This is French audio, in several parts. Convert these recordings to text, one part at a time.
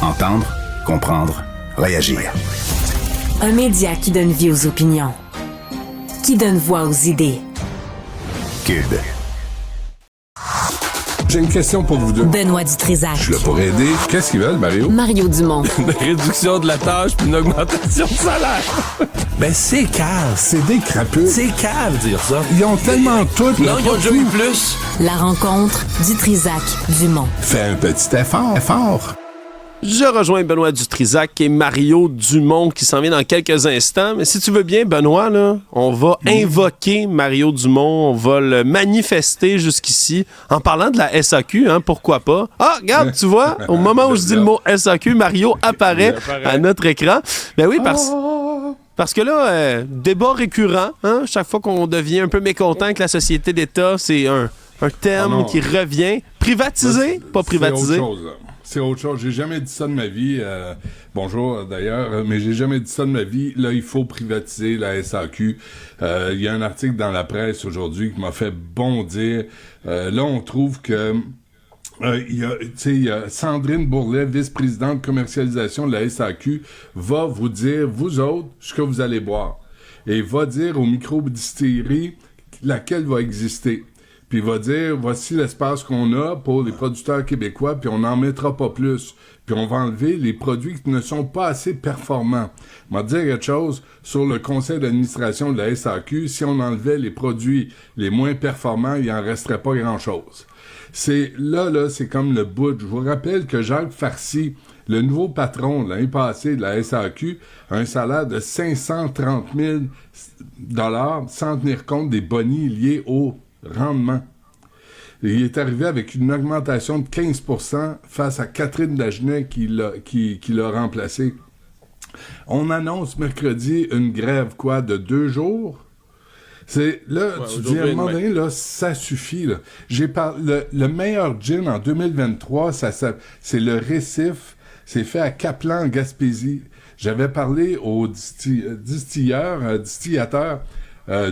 Entendre, comprendre, réagir. Un média qui donne vie aux opinions, qui donne voix aux idées. Cube. J'ai une question pour vous deux. Benoît Dutrisac. Je suis là pour aider. Qu'est-ce qu'ils veulent, Mario? Mario Dumont. Une réduction de la tâche puis une augmentation de salaire. Ben, c'est cave. C'est des crapules. C'est cave, dire ça. Ils ont tellement tout. Non, ils ont déjà eu plus. La rencontre Dutrisac-Dumont. Fais un petit effort. Je rejoins Benoît Dutrisac et Mario Dumont qui s'en vient dans quelques instants. Mais si tu veux bien, Benoît, là, on va invoquer Mario Dumont, on va le manifester jusqu'ici en parlant de la SAQ, hein, pourquoi pas. Ah, regarde, tu vois, au moment où je dis le mot SAQ, Mario apparaît à notre écran. Ben oui, parce que là, débat récurrent, hein, chaque fois qu'on devient un peu mécontent que la société d'État, c'est un terme qui revient. Privatiser, pas privatiser. C'est autre chose, là. C'est autre chose. J'ai jamais dit ça de ma vie. Bonjour d'ailleurs, mais j'ai jamais dit ça de ma vie. Là, il faut privatiser la SAQ. Il y a un article dans la presse aujourd'hui qui m'a fait bondir. Là, on trouve que il y a Sandrine Bourlet, vice-présidente de commercialisation de la SAQ, va vous dire, vous autres, ce que vous allez boire. Et va dire aux micro-distilleries laquelle va exister. Puis il va dire, voici l'espace qu'on a pour les producteurs québécois, puis on n'en mettra pas plus. Puis on va enlever les produits qui ne sont pas assez performants. On va dire quelque chose, sur le conseil d'administration de la SAQ, si on enlevait les produits les moins performants, il en resterait pas grand-chose. C'est c'est comme le bout. Je vous rappelle que Jacques Farcy, le nouveau patron l'année passée de la SAQ, a un salaire de 530 000 $ sans tenir compte des bonnies liés au rendement. Il est arrivé avec une augmentation de 15% face à Catherine Dagenet qui l'a remplacé. On annonce mercredi une grève, de 2 jours? C'est là, tu dis à un moment donné, là, ça suffit. Là. Le meilleur gin en 2023, c'est le Récif. C'est fait à Caplan, en Gaspésie. J'avais parlé au distillateurs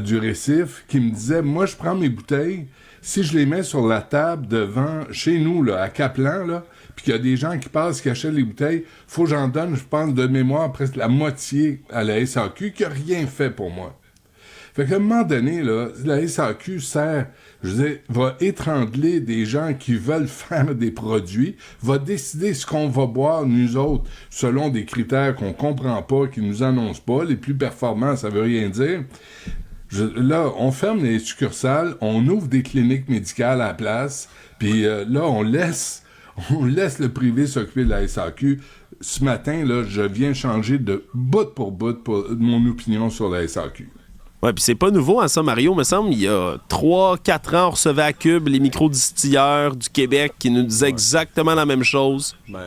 du Récif qui me disait, moi, je prends mes bouteilles, si je les mets sur la table devant, chez nous, là, à Caplan, là, puis qu'il y a des gens qui passent, qui achètent les bouteilles, faut que j'en donne, je pense, de mémoire, presque la moitié à la SAQ, qui a rien fait pour moi. Fait qu'à un moment donné, là, la SAQ va étrangler des gens qui veulent faire des produits, va décider ce qu'on va boire, nous autres, selon des critères qu'on comprend pas, qu'ils nous annoncent pas. Les plus performants, ça veut rien dire. Là, on ferme les succursales, on ouvre des cliniques médicales à la place, puis là, on laisse le privé s'occuper de la SAQ. Ce matin, là, je viens changer de bout pour bout mon opinion sur la SAQ. Ouais, puis c'est pas nouveau, hein, ça, Mario. Me semble, il y a 3-4 ans, on recevait à Cube les micro-distilleurs du Québec qui nous disaient exactement la même chose. Ben,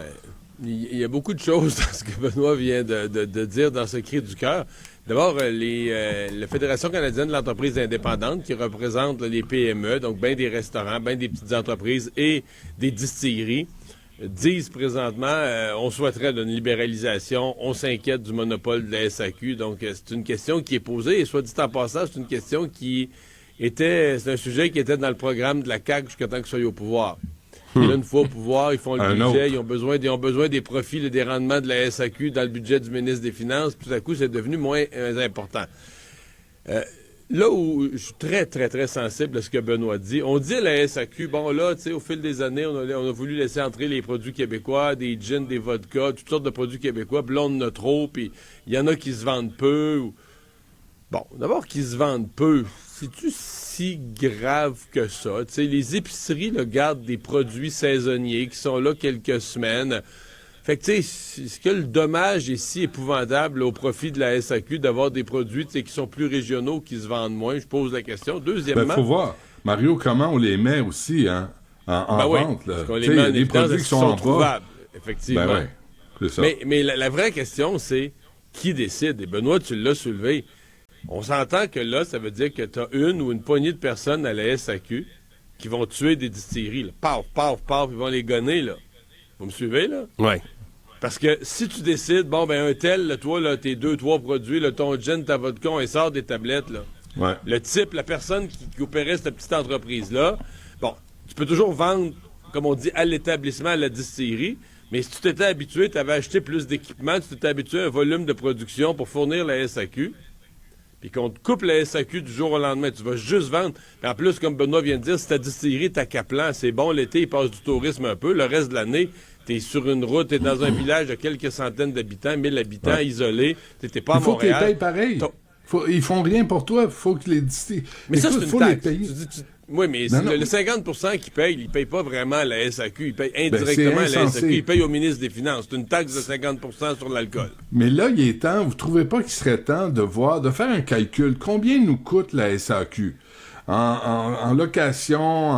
il y a beaucoup de choses dans ce que Benoît vient de dire dans ce cri du cœur. D'abord, la Fédération canadienne de l'entreprise indépendante qui représente les PME, donc bien des restaurants, bien des petites entreprises et des distilleries, disent présentement on souhaiterait une libéralisation, on s'inquiète du monopole de la SAQ. Donc, c'est une question qui est posée. Et soit dit en passant, c'est une question c'est un sujet qui était dans le programme de la CAQ jusqu'à temps qu'ils soient au pouvoir. Et là, une fois au pouvoir, ils font le budget, ils ont besoin des profits et des rendements de la SAQ dans le budget du ministre des Finances. Puis tout à coup, c'est devenu moins important. Là où je suis très, très, très sensible à ce que Benoît dit, on dit à la SAQ, bon là, tu sais, au fil des années, on a voulu laisser entrer les produits québécois, des gins, des vodkas, toutes sortes de produits québécois, puis là, on en a trop, puis il y en a qui se vendent peu. Bon, d'abord, qu'ils se vendent peu, c'est-tu si grave que ça? Tu sais, les épiceries là, gardent des produits saisonniers qui sont là quelques semaines. Fait que, tu sais, est-ce que le dommage est si épouvantable au profit de la SAQ d'avoir des produits qui sont plus régionaux, qui se vendent moins? Je pose la question. Deuxièmement... Ben, faut voir, Mario, comment on les met aussi en vente. Là. Parce qu'on les met en évidence, qui sont trouvables, effectivement. Ben ouais, c'est ça. Mais la vraie question, c'est qui décide? Et Benoît, tu l'as soulevé. On s'entend que là, ça veut dire que tu as une ou une poignée de personnes à la SAQ qui vont tuer des distilleries. Là. Paf, paf, paf, ils vont les gonner, là. Vous me suivez, là? Oui. Parce que si tu décides, bon, ben un tel, là, toi, là, tes 2-3 produits, là, ton gin, ta vodka, il sort des tablettes, là. Ouais. Le type, la personne qui opérait cette petite entreprise-là, bon, tu peux toujours vendre, comme on dit, à l'établissement, à la distillerie, Mais si tu t'étais habitué, tu avais acheté plus d'équipements, tu t'étais habitué à un volume de production pour fournir la SAQ, puis qu'on te coupe la SAQ du jour au lendemain, tu vas juste vendre. Puis en plus, comme Benoît vient de dire, si ta distillerie, ta Caplan, c'est bon, l'été, il passe du tourisme un peu. Le reste de l'année, t'es sur une route, t'es dans un village de quelques centaines d'habitants, 1000 habitants, isolés, t'es pas à Montréal. Il faut qu'ils payent pareil. Ils font rien pour toi, il faut que les distilleries... Mais ça, c'est une faut taxe. les payer. Oui, mais Non. le 50% qui paye, il ne paye pas vraiment la SAQ. Il paye indirectement la SAQ. Il paye au ministre des Finances. C'est une taxe de 50% sur l'alcool. Mais là, il est temps, vous ne trouvez pas qu'il serait temps de faire un calcul? Combien nous coûte la SAQ? En location,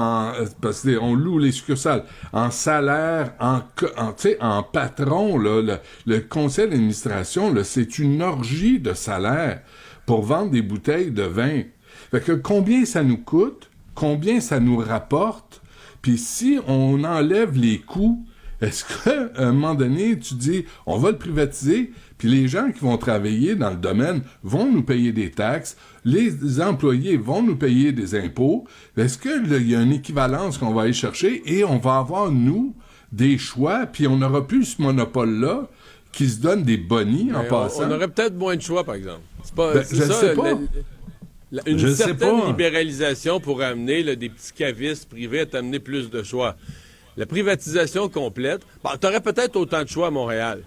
parce qu'on loue les succursales, en salaire, en patron, là, le conseil d'administration, là, c'est une orgie de salaire pour vendre des bouteilles de vin. Fait que combien ça nous coûte? Combien ça nous rapporte? Puis si on enlève les coûts, est-ce qu'à un moment donné, tu dis, on va le privatiser, puis les gens qui vont travailler dans le domaine vont nous payer des taxes, les employés vont nous payer des impôts. Est-ce qu'il y a une équivalence qu'on va aller chercher et on va avoir, nous, des choix, puis on n'aura plus ce monopole-là qui se donne des bonnies en passant? On aurait peut-être moins de choix, par exemple. Je ne sais pas. Une certaine libéralisation pour amener des petits cavistes privés à t'amener plus de choix. La privatisation complète, t'aurais peut-être autant de choix à Montréal.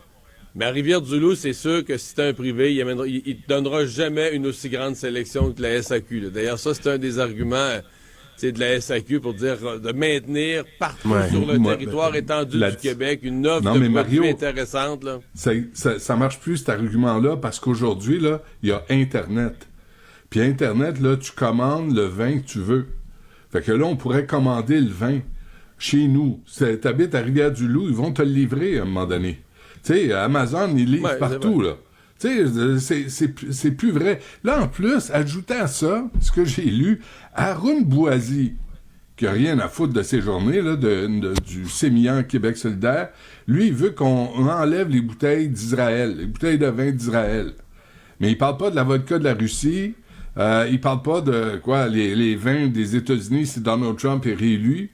Mais à Rivière-du-Loup, c'est sûr que si t'es un privé, il te donnera jamais une aussi grande sélection que la SAQ. Là. D'ailleurs, ça, c'est un des arguments de la SAQ pour dire de maintenir partout sur le territoire étendu du Québec une offre de produits intéressante. Là. Ça marche plus, cet argument-là, parce qu'aujourd'hui, là, il y a Internet. Puis Internet, là, tu commandes le vin que tu veux. Fait que là, on pourrait commander le vin chez nous. T'habites à Rivière-du-Loup, ils vont te le livrer à un moment donné. Tu sais, Amazon, ils livrent partout, là. Tu sais, c'est plus vrai. Là, en plus, ajouter à ça, ce que j'ai lu, Haroun Bouazi, qui a rien à foutre de ces journées, là, du sémillant Québec solidaire, lui, il veut qu'on enlève les bouteilles d'Israël, les bouteilles de vin d'Israël. Mais il parle pas de la vodka de la Russie, il parle pas de les vins des États-Unis si Donald Trump est réélu.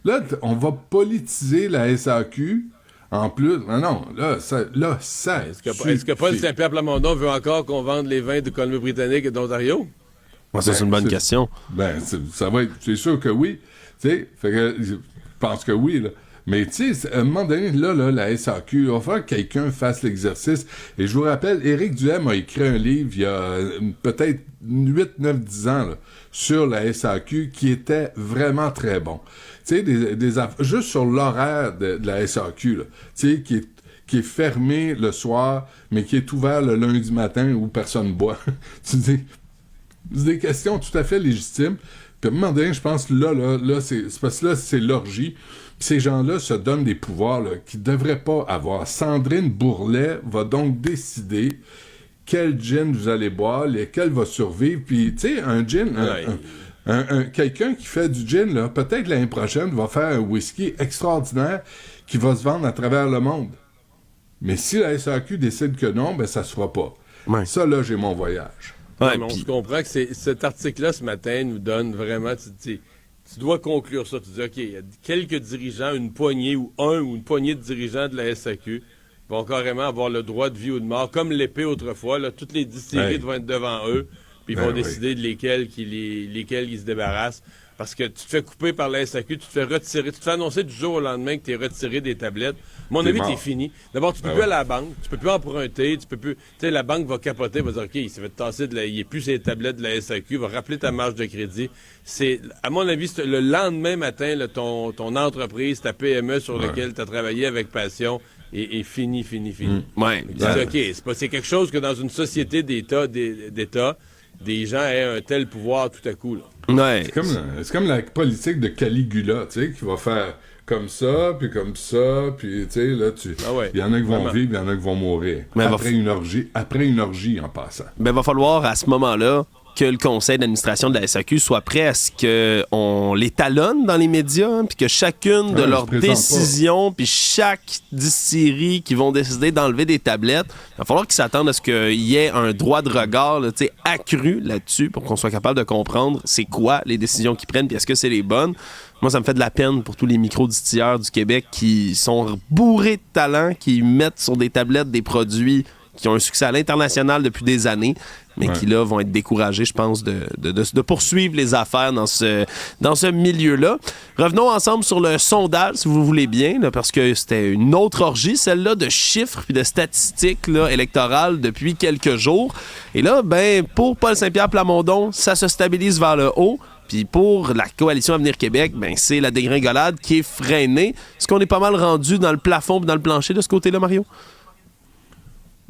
Là, on va politiser la SAQ en plus. Non, là, ça. Est-ce que Paul Saint-Pierre Plamondon veut encore qu'on vende les vins de Colombie-Britannique et d'Ontario? C'est une bonne question. Ça va être. C'est sûr que oui. Tu sais, fait que je pense que oui, là. Mais tu sais, à un moment donné, là, la SAQ, il va falloir que quelqu'un fasse l'exercice. Et je vous rappelle, Éric Duhem a écrit un livre il y a peut-être 8, 9, 10 ans là, sur la SAQ qui était vraiment très bon. Tu sais, juste sur l'horaire de la SAQ, là, tu sais, qui est fermé le soir, mais qui est ouvert le lundi matin où personne boit. Tu dis, c'est des questions tout à fait légitimes. Puis à un moment donné, je pense que là, c'est parce que là, c'est l'orgie. Puis ces gens-là se donnent des pouvoirs là, qu'ils ne devraient pas avoir. Sandrine Bourlet va donc décider quel gin vous allez boire, lequel va survivre. Puis, tu sais, un gin, quelqu'un qui fait du gin, là, peut-être l'année prochaine, va faire un whisky extraordinaire qui va se vendre à travers le monde. Mais si la SAQ décide que non, ben ça se fera pas. Ouais. Ça, là, j'ai mon voyage. Ouais, on se comprend que cet article-là, ce matin, nous donne vraiment... Tu dois conclure ça. Tu dis, OK, il y a quelques dirigeants, une poignée ou une poignée de dirigeants de la SAQ vont carrément avoir le droit de vie ou de mort, comme l'épée autrefois. Là, toutes les distilleries vont être devant eux, puis ils vont décider de lesquels ils se débarrassent. Parce que tu te fais couper par la SAQ, tu te fais retirer, tu te fais annoncer du jour au lendemain que tu es retiré des tablettes. À mon avis, t'es fini. D'abord, tu peux plus aller à la banque, tu peux plus emprunter, tu peux plus... Tu sais, la banque va capoter, va dire, OK, il s'est fait tasser il est plus ses tablettes de la SAQ, va rappeler ta marge de crédit. C'est, à mon avis, le lendemain matin, là, ton entreprise, ta PME sur laquelle tu as travaillé avec passion, est fini. Ouais. OK, c'est quelque chose que dans une société d'État, des gens aient un tel pouvoir tout à coup, là. Ouais. C'est comme la politique de Caligula, tu sais, qui va faire comme ça, puis comme ça, puis tu sais, là, il y en a qui vont vivre, il y en a qui vont mourir. Mais après une orgie en passant. Ben, va falloir, à ce moment-là, que le conseil d'administration de la SAQ soit prêt à ce qu'on les talonne dans les médias, hein, puis que chacune de leurs décisions, puis chaque distillerie qui vont décider d'enlever des tablettes, il va falloir qu'ils s'attendent à ce qu'il y ait un droit de regard là, accru là-dessus pour qu'on soit capable de comprendre c'est quoi les décisions qu'ils prennent, puis est-ce que c'est les bonnes. Moi, ça me fait de la peine pour tous les micro-distilleurs du Québec qui sont bourrés de talent, qui mettent sur des tablettes des produits qui ont un succès à l'international depuis des années, mais qui, là, vont être découragés, je pense, de poursuivre les affaires dans ce milieu-là. Revenons ensemble sur le sondage, si vous voulez bien, là, parce que c'était une autre orgie, celle-là, de chiffres puis de statistiques là, électorales depuis quelques jours. Et là, pour Paul Saint-Pierre Plamondon, ça se stabilise vers le haut. Puis pour la Coalition Avenir Québec, c'est la dégringolade qui est freinée. Est-ce qu'on est pas mal rendu dans le plafond et dans le plancher de ce côté-là, Mario?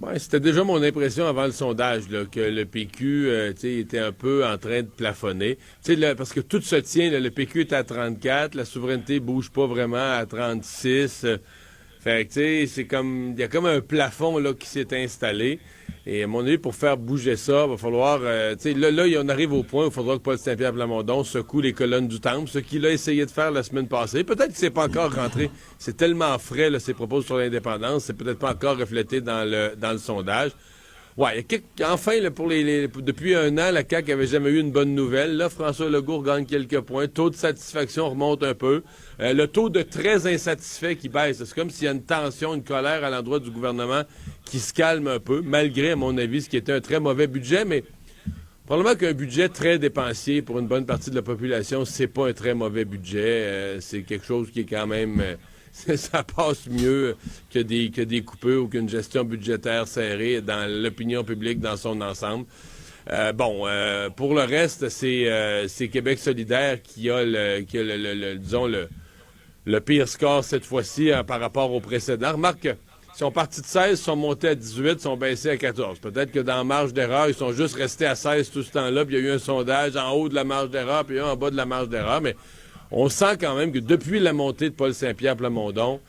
Ouais, c'était déjà mon impression avant le sondage là, que le PQ était un peu en train de plafonner. Parce que tout se tient, là, le PQ est à 34, la souveraineté bouge pas vraiment à 36. Fait que c'est comme il y a comme un plafond là, qui s'est installé. Et à mon avis, pour faire bouger ça, il va falloir... là, on arrive au point où il faudra que Paul Saint-Pierre Plamondon secoue les colonnes du temple, ce qu'il a essayé de faire la semaine passée. Peut-être que c'est pas encore rentré. C'est tellement frais, là, ses propos sur l'indépendance. C'est peut-être pas encore reflété dans le sondage. Ouais, enfin, là, depuis un an, la CAQ avait jamais eu une bonne nouvelle. Là, François Legault gagne quelques points. Taux de satisfaction remonte un peu. Le taux de très insatisfait qui baisse. C'est comme s'il y a une tension, une colère à l'endroit du gouvernement qui se calme un peu, malgré, à mon avis, ce qui était un très mauvais budget. Mais probablement qu'un budget très dépensier pour une bonne partie de la population, c'est pas un très mauvais budget. C'est quelque chose qui est quand même... ça passe mieux que des coupures ou qu'une gestion budgétaire serrée dans l'opinion publique dans son ensemble. Pour le reste, c'est Québec solidaire qui a le pire score cette fois-ci par rapport au précédent. Remarque, ils sont partis de 16, sont montés à 18, sont baissés à 14. Peut-être que dans la marge d'erreur, ils sont juste restés à 16 tout ce temps-là, puis il y a eu un sondage en haut de la marge d'erreur, puis un en bas de la marge d'erreur, mais on sent quand même que depuis la montée de Paul Saint-Pierre Plamondon,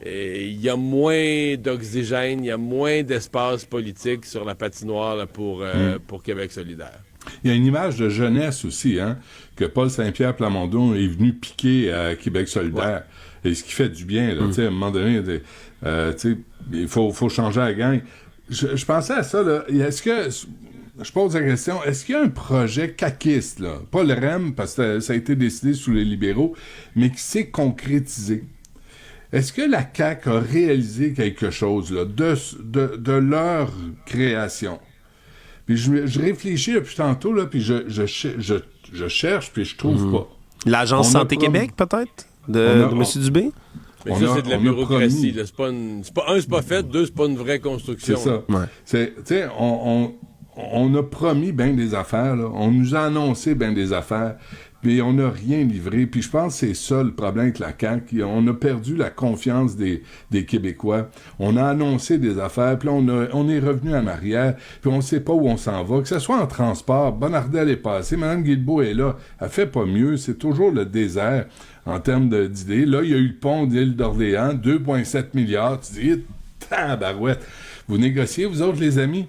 il y a moins d'oxygène, il y a moins d'espace politique sur la patinoire là, pour Québec solidaire. Il y a une image de jeunesse aussi, hein, que Paul Saint-Pierre Plamondon est venu piquer à Québec solidaire. Ouais. Et ce qui fait du bien, là, à un moment donné, il faut changer la gang. Je pensais à ça, là. Est-ce que... Je pose la question, est-ce qu'il y a un projet caquiste, là, pas le REM, parce que ça a été décidé sous les libéraux, mais qui s'est concrétisé? Est-ce que la CAQ a réalisé quelque chose là, de leur création? Puis je réfléchis depuis tantôt, là, puis je cherche, puis je trouve pas. L'Agence Santé Québec, peut-être, de M. Dubé? Mais ça, c'est de la bureaucratie. Là. C'est pas fait. Deux, c'est pas une vraie construction. C'est ça. Ouais. On a promis bien des affaires, là. On nous a annoncé bien des affaires, puis on n'a rien livré. Puis je pense que c'est ça le problème avec la CAQ. On a perdu la confiance des Québécois. On a annoncé des affaires, puis là, on est revenu en arrière, puis on ne sait pas où on s'en va. Que ce soit en transport, Bonardel est passé, Mme Guilbeault est là, elle fait pas mieux, c'est toujours le désert en termes d'idées. Là, il y a eu le pont d'Île d'Orléans, 2,7 milliards. Tu dis, tabarouette, vous négociez, vous autres, les amis?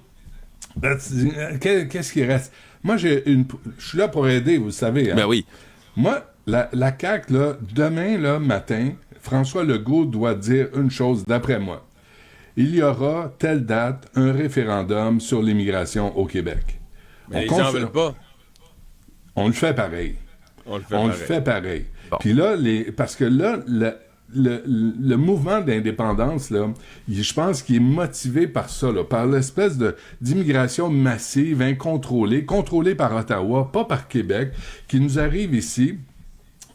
Qu'est-ce qui reste? Moi, je suis là pour aider, vous le savez. Hein? Ben oui. Moi, la CAQ, là, demain là, matin, François Legault doit dire une chose, d'après moi. Il y aura, telle date, un référendum sur l'immigration au Québec. Mais les gens veulent pas. On le fait pareil. On le fait pareil. Bon. Puis là, parce que là, le mouvement d'indépendance, là, je pense qu'il est motivé par ça, là, par l'espèce d'immigration massive, incontrôlée, contrôlée par Ottawa, pas par Québec, qui nous arrive ici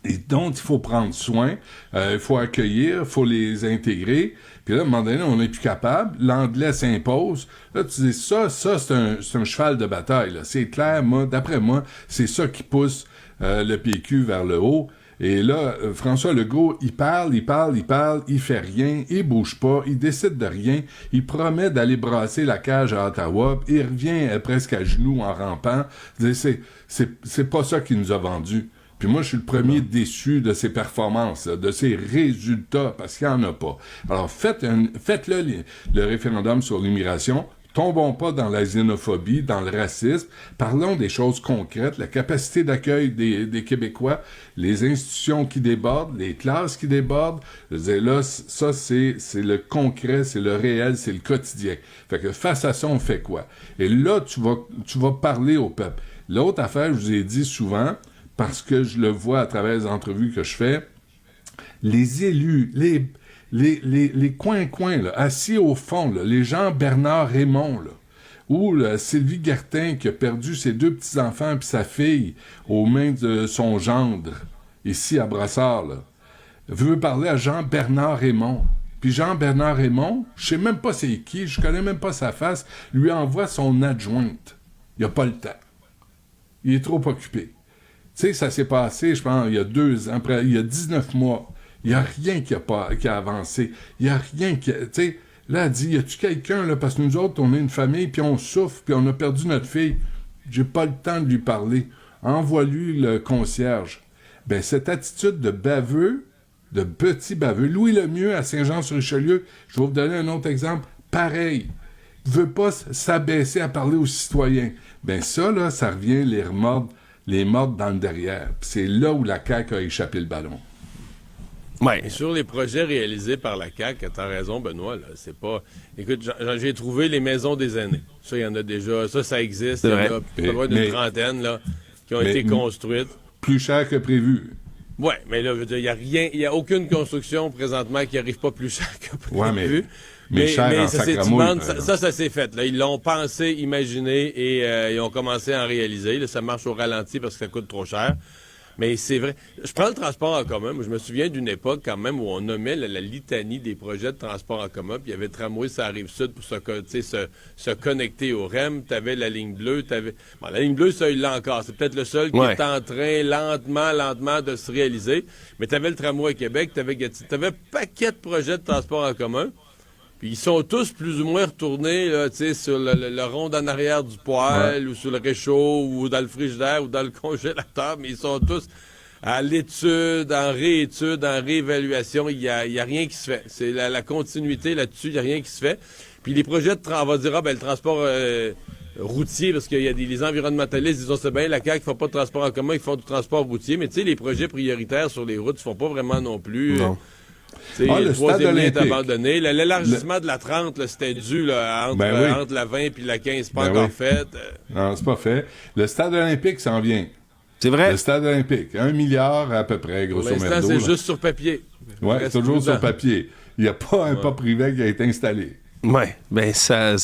et dont il faut prendre soin, il faut accueillir, il faut les intégrer. Puis là, à un moment donné, on n'est plus capable, l'anglais s'impose. Là, tu dis, ça c'est un cheval de bataille, là. C'est clair, d'après moi, c'est ça qui pousse le PQ vers le haut. Et là, François Legault, il parle, il fait rien, il bouge pas, il décide de rien, il promet d'aller brasser la cage à Ottawa, il revient presque à genoux en rampant. C'est pas ça qu'il nous a vendu. Puis moi, je suis le premier déçu de ses performances, de ses résultats, parce qu'il n'y en a pas. Alors, faites-le, le référendum sur l'immigration. Tombons pas dans la xénophobie, dans le racisme. Parlons des choses concrètes, la capacité d'accueil des Québécois, les institutions qui débordent, les classes qui débordent. Je veux dire, là, ça, c'est le concret, c'est le réel, c'est le quotidien. Fait que face à ça, on fait quoi? Et là, tu vas parler au peuple. L'autre affaire, je vous ai dit souvent, parce que je le vois à travers les entrevues que je fais, les élus, les coins-coins, là, assis au fond, là, les gens Bernard Raymond, là, ou là, Sylvie Gartin qui a perdu ses 2 petits-enfants et sa fille aux mains de son gendre, ici à Brassard, là, veut parler à Jean-Bernard Raymond. Puis Jean-Bernard Raymond, je sais même pas c'est qui, je connais même pas sa face, lui envoie son adjointe. Il a pas le temps. Il est trop occupé. Tu sais, ça s'est passé, je pense, il y a 2 ans, il y a 19 mois. Il n'y a rien qui a avancé. Il n'y a rien qui... Tu sais, là, elle dit, y a-tu quelqu'un, là, parce que nous autres, on est une famille, puis on souffre, puis on a perdu notre fille. J'ai pas le temps de lui parler. Envoie-lui le concierge. Ben, cette attitude de baveux, de petit baveux, Louis Lemieux à Saint-Jean-sur-Richelieu, je vais vous donner un autre exemple, pareil. Il veut pas s'abaisser à parler aux citoyens. Ben ça, là, ça revient les mordre dans le derrière. Puis c'est là où la CAQ a échappé le ballon. Ouais. Et sur les projets réalisés par la CAQ, t'as raison, Benoît, là, c'est pas... Écoute, j'ai trouvé les maisons des aînés. Ça, il y en a déjà. Ça existe. Il y en a pas loin d'une trentaine, là, qui ont été construites. Plus cher que prévu. Oui, mais là, je veux dire, il n'y a aucune construction présentement qui n'arrive pas plus cher que prévu. Ouais, mais cher en sacramouille, ça s'est fait. Là. Ils l'ont pensé, imaginé et ils ont commencé à en réaliser. Là, ça marche au ralenti parce que ça coûte trop cher. Mais c'est vrai. Je prends le transport en commun. Moi, je me souviens d'une époque quand même où on nommait la litanie des projets de transport en commun. Puis il y avait Tramway sur la Rive-Sud pour se connecter au REM. Tu avais la ligne bleue. Bon, la ligne bleue, ça, il l'a encore. C'est peut-être le seul qui est en train lentement de se réaliser. Mais tu avais le Tramway à Québec. Tu avais un paquet de projets de transport en commun. Puis ils sont tous plus ou moins retournés là, sur le rond en arrière du poêle ou sur le réchaud ou dans le frigidaire ou dans le congélateur, mais ils sont tous à l'étude, en réétude, en réévaluation. Il y a rien qui se fait. C'est la continuité là-dessus, il n'y a rien qui se fait. Puis les projets on va dire, le transport routier, parce qu'il y a les environnementalistes, disons, c'est bien, la CAQ ne fait pas de transport en commun, ils font du transport routier, mais tu sais, les projets prioritaires sur les routes ne se font pas vraiment non plus. Non. Le stade olympique est abandonné. L'élargissement de la 30, là, c'était dû là, entre la 20 et la 15, pas encore fait. Non, c'est pas fait. Le stade olympique s'en vient. C'est vrai. Le stade olympique, 1 milliard à peu près, grosso modo. Pour l'instant, c'est juste sur papier. Oui, c'est toujours sur papier. Il n'y a pas un pas privé qui a été installé. Oui, bien,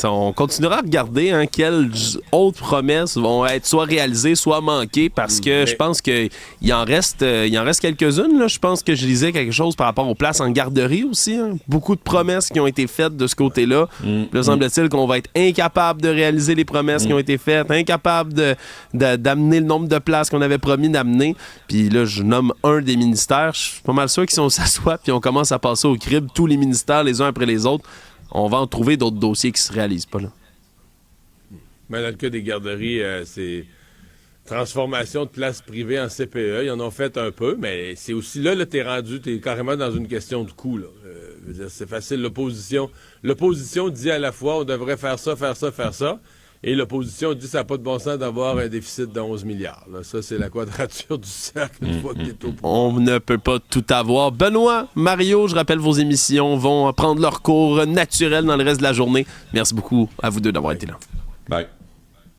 on continuera à regarder quelles autres promesses vont être soit réalisées, soit manquées, parce que je pense qu'il en reste quelques-unes. Là. Je pense que je lisais quelque chose par rapport aux places en garderie aussi. Beaucoup de promesses qui ont été faites de ce côté-là. Là, semble-t-il qu'on va être incapable de réaliser les promesses qui ont été faites, incapable d'amener le nombre de places qu'on avait promis d'amener. Puis là, je nomme un des ministères. Je suis pas mal sûr qu'ils on s'assoit puis on commence à passer au crible tous les ministères les uns après les autres. On va en trouver d'autres dossiers qui se réalisent pas là. Mais dans le cas des garderies, c'est transformation de places privées en CPE. Ils en ont fait un peu, mais c'est aussi là t'es carrément dans une question de coût. Là. Je veux dire, c'est facile. L'opposition dit à la fois on devrait faire ça. Et l'opposition dit ça n'a pas de bon sens d'avoir un déficit de 11 milliards. Là, ça, c'est la quadrature du cercle une fois que t'es au pouvoir. On ne peut pas tout avoir. Benoît, Mario, je rappelle, vos émissions vont prendre leur cours naturel dans le reste de la journée. Merci beaucoup à vous deux d'avoir été là. Bye.